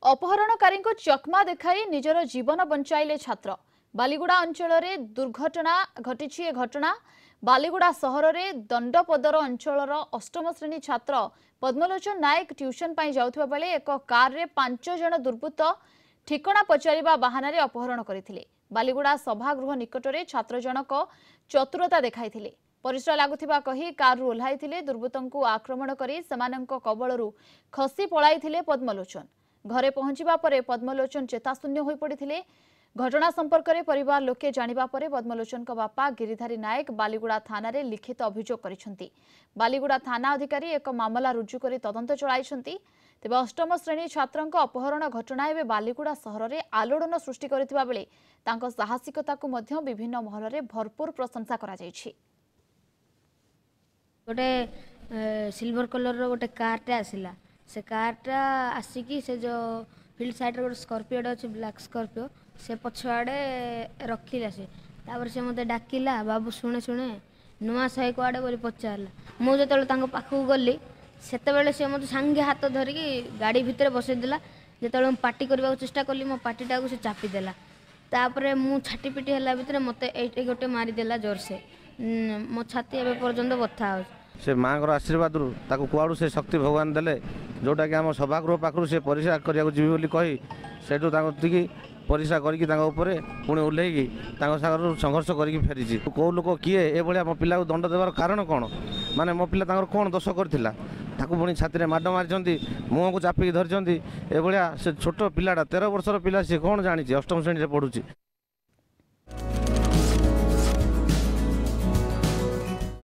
अपहरणकारी को चकमा देखाई निजर जीवन बंचाइले छात्र। बालीगुड़ा अंचल में दुर्घटना घटी घटना बालीगुड़ा सहर में दंडपदर अंचल अष्टम श्रेणी छात्र पद्मलोचन नायक ट्यूशन पर जाउथबा बेले एक कार रे 5 जन दुर्बृत्त ठिकना पचारिबा बहाना रे अपहरण करथिले। बालीगुड़ा सभागृह निकट में छात्र जनक चतुरता देखाइथिले। परिश्रा लागुथिबा कही कार ओह्लाइथिले। दुर्बृत्तंकु आक्रमण करी सेमानंक कबळरू खसी पळाइथिले पद्मलोचन। घरे पहुंचीबा परे पद्मलोचन चेताशून्य होई पड़िथिले। घटना संपर्क में परिवार लोके जानिबा परे पद्मलोचन का बापा गिरिधारी नायक बालीगुड़ा थाना रे लिखित अभियोग करिसेंती। बालीगुड़ा थाना अधिकारी एक मामला रुजु करी तदंत चलाइसेंती। तेबे अष्टम श्रेणी छात्रंक अपहरण घटना एबे बालीगुड़ा सहर में आलोड़न सृष्टि करथिबा बेले तांको साहसिकता को मध्य विभिन्न महल रे भरपूर प्रशंसा करा जायछि। गोटे सिल्वर कलर रो गोटे कारटे आसिला। से कारटा आसिकी से जो फील्ड साइड रे गोटे स्कॉर्पियो अच्छे ब्लैक स्कॉर्पियो से पछुआड़े रखिला। से से मते डाकिला, बाबू शुणे शुणे नुआ सही कुआड़े बोली पचारला। मुझे जो पाखक गली से मत सांगे हाथ धरिकी गाड़ी भितर बसईदेला। जो पार्टी करने चेष्टा कली मो पार्टीटा को से चापीदेला। तापर मु छाटी पिटी है भितर मत ये गोटे मारिदेला जोर से। मो छाती एवं पर्यंत बथा हो। से माँ आशीर्वाद कुआड़ू से शक्ति भगवान देले जोटा कि आम सभागृह पाखु से परिश्रा करने जीवी बोली कही सेठू परिश्रा करके पुणी ओह्लैकी संघर्ष करके फेरी। कौ लोक किए ए मो पिला दंड देवार कारण कौन? माने मो पिला कौन दोष करथिला ताकू पुणी छाती माड मारी मुह को चापिकी धरी। ए से छोट पिलाटा 13 वर्षर पिला सी कौन जानी अष्टम श्रेणी पढ़ुची।